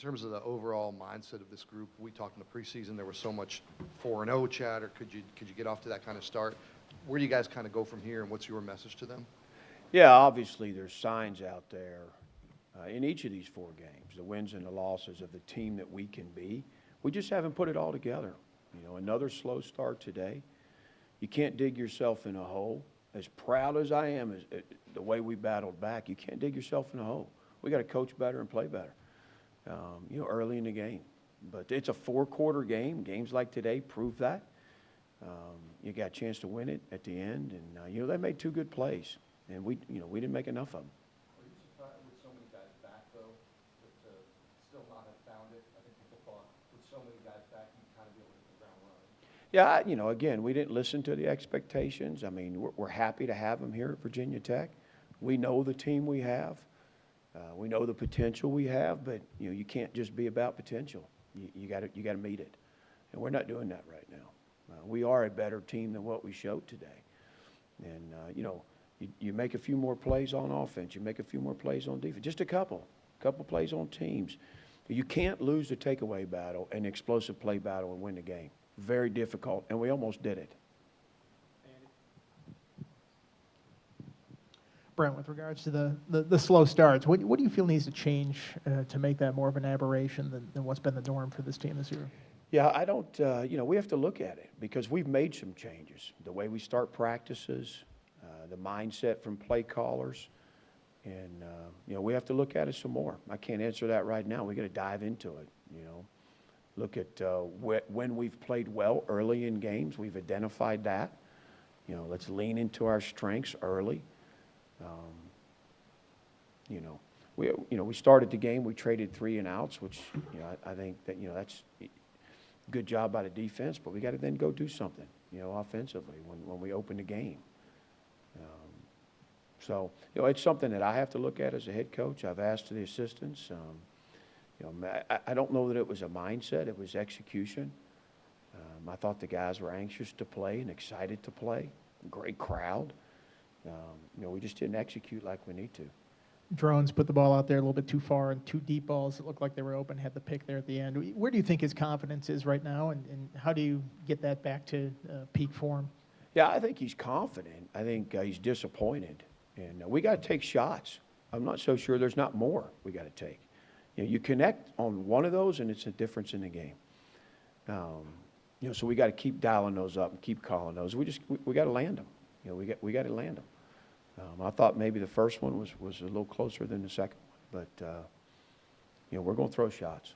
terms of the overall mindset of this group, we talked in the preseason, there was so much 4-0 chatter. Could you get off to that kind of start? Where do you guys kind of go from here, and what's your message to them? Yeah, obviously there's signs out there in each of these 4 games, the wins and the losses of the team that we can be. We just haven't put it all together. You know, another slow start today. You can't dig yourself in a hole. As proud as I am as the way we battled back, you can't dig yourself in a hole. We got to coach better and play better, you know, early in the game. But it's a 4-quarter game. Games like today prove that. You got a chance to win it at the end, and, you know, they made 2 good plays, and we didn't make enough of them. Are you surprised with so many guys back, though, to still not have found it? I think people thought with so many guys back, you'd kind of be able to hit the ground running. Yeah, you know, again, we didn't listen to the expectations. I mean, we're happy to have them here at Virginia Tech. We know the team we have. We know the potential we have, but, you know, you can't just be about potential. You got to meet it, and we're not doing that right now. We are a better team than what we showed today, and you know, you make a few more plays on offense, you make a few more plays on defense, just a couple plays on teams. You can't lose the takeaway battle and the explosive play battle and win the game. Very difficult, and we almost did it. Brent, with regards to the slow starts, what do you feel needs to change to make that more of an aberration than what's been the norm for this team this year? Yeah, I don't, you know, we have to look at it because we've made some changes. The way we start practices, the mindset from play callers, and, you know, we have to look at it some more. I can't answer that right now. We got to dive into it, you know. Look at when we've played well early in games. We've identified that. You know, let's lean into our strengths early. We started the game. We traded 3 and outs, which, you know, I think that, you know, that's a good job by the defense. But we got to then go do something, you know, offensively when we open the game. So, you know, it's something that I have to look at as a head coach. I've asked the assistants. You know, I don't know that it was a mindset. It was execution. I thought the guys were anxious to play and excited to play. Great crowd. You know, we just didn't execute like we need to. Drones put the ball out there a little bit too far, and 2 deep balls that looked like they were open, had the pick there at the end. Where do you think his confidence is right now, and how do you get that back to peak form? Yeah, I think he's confident. I think he's disappointed. And we got to take shots. I'm not so sure there's not more we got to take. You know, you connect on one of those, and it's a difference in the game. You know, so we got to keep dialing those up and keep calling those. We got to land them. You know, we got to land them. I thought maybe the first one was a little closer than the second one, but you know, we're going to throw shots.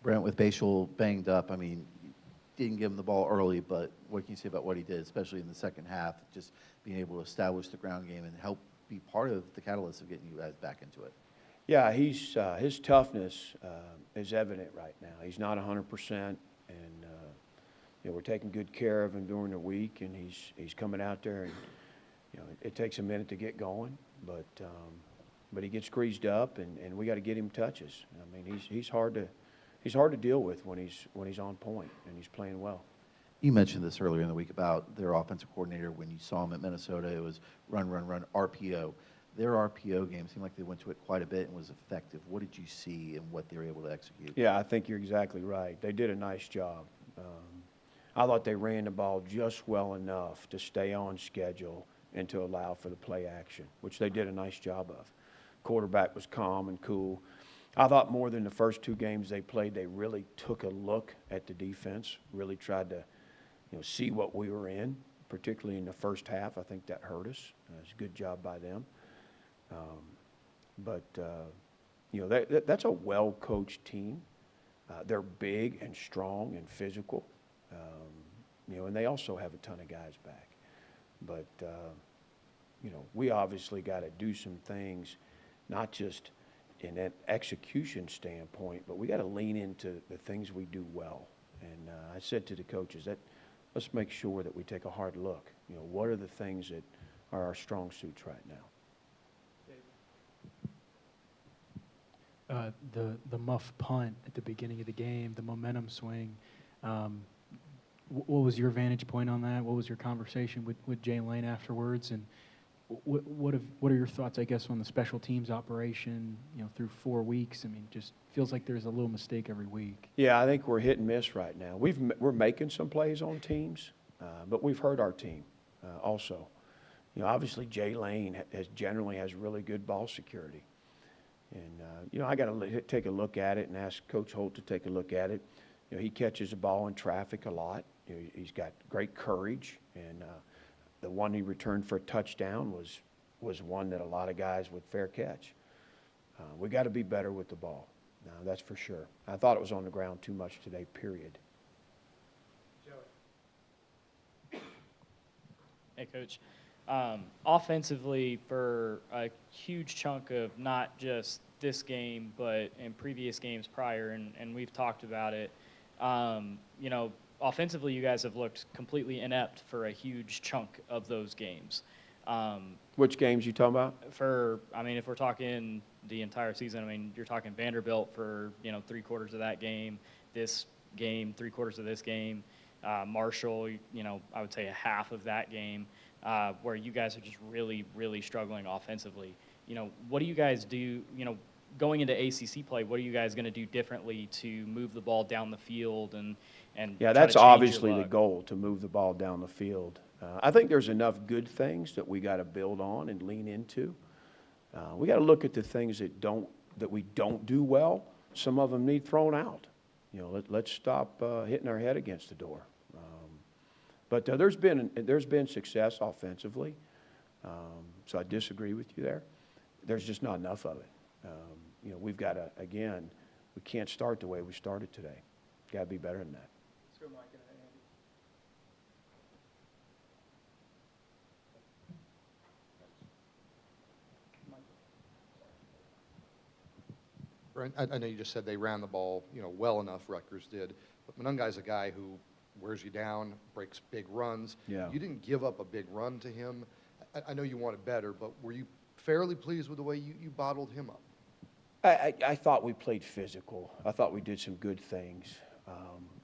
Brent, with Bashel banged up, I mean, didn't give him the ball early, but what can you say about what he did, especially in the second half, just being able to establish the ground game and help be part of the catalyst of getting you guys back into it? Yeah, his toughness is evident right now. He's not 100%, and you know, we're taking good care of him during the week, and he's coming out there, and you know, it takes a minute to get going, but he gets greased up, and we got to get him touches. I mean, he's hard to deal with when he's on point and he's playing well. You mentioned this earlier in the week about their offensive coordinator. When you saw him at Minnesota, it was run, RPO. Their RPO game seemed like they went to it quite a bit and was effective. What did you see and what they were able to execute? Yeah, I think you're exactly right. They did a nice job. I thought they ran the ball just well enough to stay on schedule and to allow for the play action, which they did a nice job of. Quarterback was calm and cool. I thought more than the first 2 games they played, they really took a look at the defense, really tried to, you know, see what we were in, particularly in the first half. I think that hurt us. It's a good job by them. You know, that's a well-coached team. They're big and strong and physical, you know, and they also have a ton of guys back. But, you know, we obviously got to do some things, not just in an execution standpoint, but we got to lean into the things we do well. And I said to the coaches that let's make sure that we take a hard look. You know, what are the things that are our strong suits right now? The muff punt at the beginning of the game, the momentum swing. What was your vantage point on that? What was your conversation with Jay Lane afterwards? And What are your thoughts, I guess, on the special teams operation, through 4 weeks? I mean, just feels like there's a little mistake every week. Yeah, I think we're hit and miss right now. We're making some plays on teams, but we've hurt our team also. Obviously Jay Lane generally has really good ball security. And, I got to take a look at it and ask Coach Holt to take a look at it. He catches the ball in traffic a lot. He's got great courage, and the one he returned for a touchdown was one that a lot of guys would fair catch. We got to be better with the ball. No, that's for sure. I thought it was on the ground too much today, period. Hey, Coach. Offensively, for a huge chunk of not just this game, but in previous games prior, and we've talked about it, offensively, you guys have looked completely inept for a huge chunk of those games. Which games you talking about? If we're talking the entire season, you're talking Vanderbilt for, 3/4 of that game, this game, 3/4 of this game, Marshall, I would say a half of that game, where you guys are just really, really struggling offensively. What do you guys do, going into ACC play, what are you guys going to do differently to move the ball down the field and Yeah, try that's to change your obviously the luck? goal, to move the ball down the field. I think there's enough good things that we got to build on and lean into. We got to look at the things that we don't do well. Some of them need thrown out. Let's stop hitting our head against the door. But there's been success offensively, so I disagree with you there. There's just not enough of it. We've got to, again, we can't start the way we started today. Got to be better than that. Brent, I know you just said they ran the ball, well enough, Rutgers did, but Monungai's a guy who wears you down, breaks big runs. Yeah. You didn't give up a big run to him. I know you wanted better, but were you fairly pleased with the way you bottled him up? I thought we played physical. I thought we did some good things.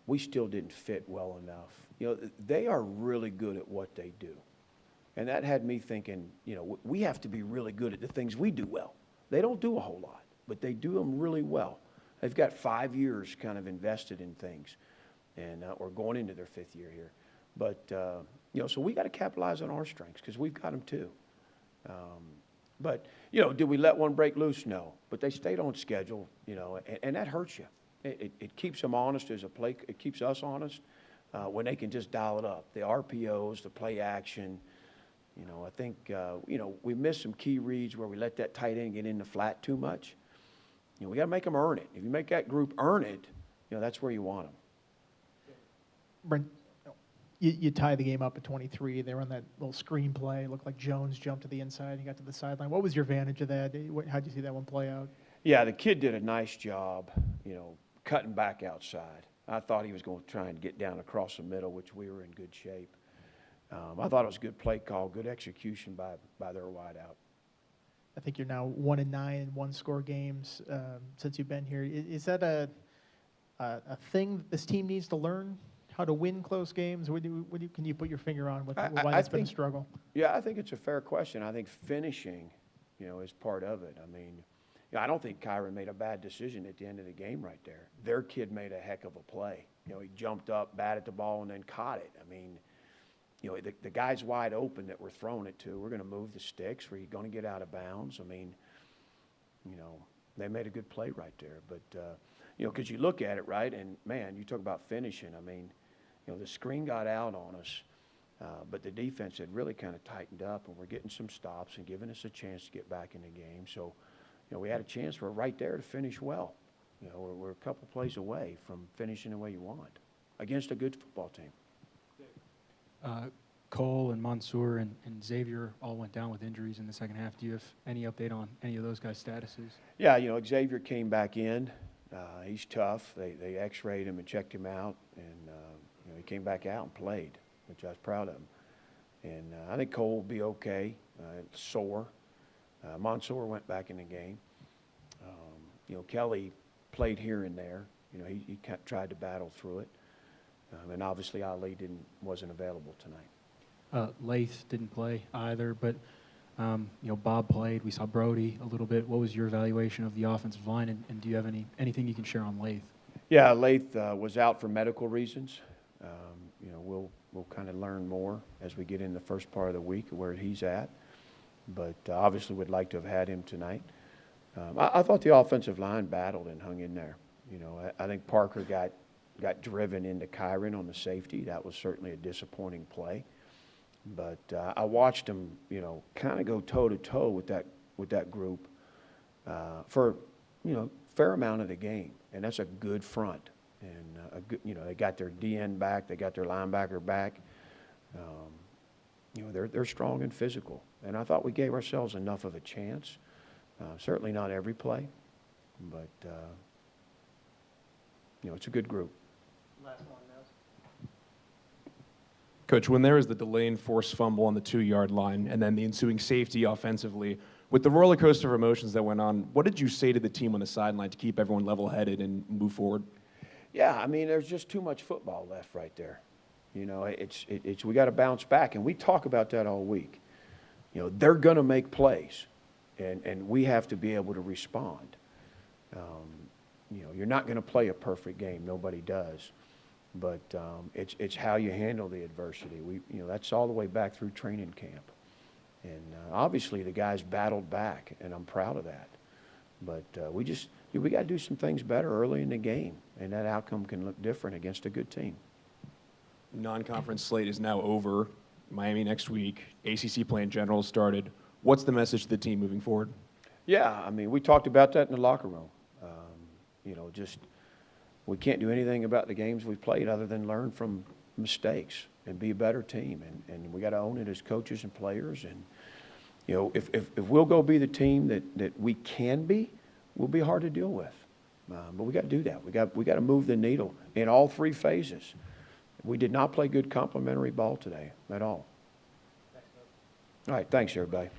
We still didn't fit well enough. They are really good at what they do. And that had me thinking, we have to be really good at the things we do well. They don't do a whole lot, but they do them really well. They've got 5 years kind of invested in things, and we're going into their 5th year here. But, so we got to capitalize on our strengths because we've got them too. But, did we let one break loose? No. But they stayed on schedule, and that hurts you. It keeps them honest as a play. It keeps us honest when they can just dial it up. The RPOs, the play action. I think, we missed some key reads where we let that tight end get in the flat too much. We got to make them earn it. If you make that group earn it, that's where you want them. Brent, you tie the game up at 23. They run that little screen play. It looked like Jones jumped to the inside. He got to the sideline. What was your advantage of that? How'd you see that one play out? Yeah, the kid did a nice job, cutting back outside. I thought he was going to try and get down across the middle, which we were in good shape. I thought it was a good play call, good execution by their wideout. I think you're now 1-9 in one-score games since you've been here. Is that a thing that this team needs to learn? How to win close games? Can you put your finger on why that's been a struggle? Yeah, I think it's a fair question. I think finishing, is part of it. I don't think Kyron made a bad decision at the end of the game right there. Their kid made a heck of a play. He jumped up, batted the ball, and then caught it. The guys wide open that we're throwing it to, we're going to move the sticks. We're going to get out of bounds. They made a good play right there. But, because you look at it, right, and, man, you talk about finishing. The screen got out on us, but the defense had really kind of tightened up, and we're getting some stops and giving us a chance to get back in the game. So, we had a chance. We're right there to finish well. We're a couple plays away from finishing the way you want against a good football team. Cole and Mansour and Xavier all went down with injuries in the second half. Do you have any update on any of those guys' statuses? Yeah, Xavier came back in. He's tough. They x-rayed him and checked him out, and he came back out and played, which I was proud of him. And I think Cole will be okay. Sore. Mansour went back in the game. Kelly played here and there. He tried to battle through it. And obviously Ali wasn't available tonight. Lath didn't play either, but Bob played. We saw Brody a little bit. What was your evaluation of the offensive line, and do you have anything you can share on Lath? Yeah, Lath was out for medical reasons. We'll kind of learn more as we get in the first part of the week where he's at. But obviously would like to have had him tonight. I thought the offensive line battled and hung in there. I think Parker got driven into Kyron on the safety. That was certainly a disappointing play. But I watched him, kind of go toe-to-toe with that group for, fair amount of the game. And that's a good front. And, they got their DN back. They got their linebacker back. They're strong and physical. And I thought we gave ourselves enough of a chance. Certainly not every play, but, it's a good group. Last one, Nels. Coach, when there was the delay and forced fumble on the 2-yard line and then the ensuing safety offensively, with the roller coaster of emotions that went on, what did you say to the team on the sideline to keep everyone level-headed and move forward? Yeah, there's just too much football left right there. It's we got to bounce back, and we talk about that all week. They're going to make plays, and we have to be able to respond. You're not going to play a perfect game. Nobody does. But it's how you handle the adversity. That's all the way back through training camp. And obviously the guys battled back, and I'm proud of that. But we got to do some things better early in the game, and that outcome can look different against a good team. Non-conference slate is now over. Miami next week. ACC play in general started. What's the message to the team moving forward? Yeah, we talked about that in the locker room. We can't do anything about the games we've played other than learn from mistakes and be a better team. And we got to own it as coaches and players. And, if we'll go be the team that we can be, we'll be hard to deal with. But we got to do that. We got to move the needle in all three phases. We did not play good complementary ball today at all. All right, thanks, everybody.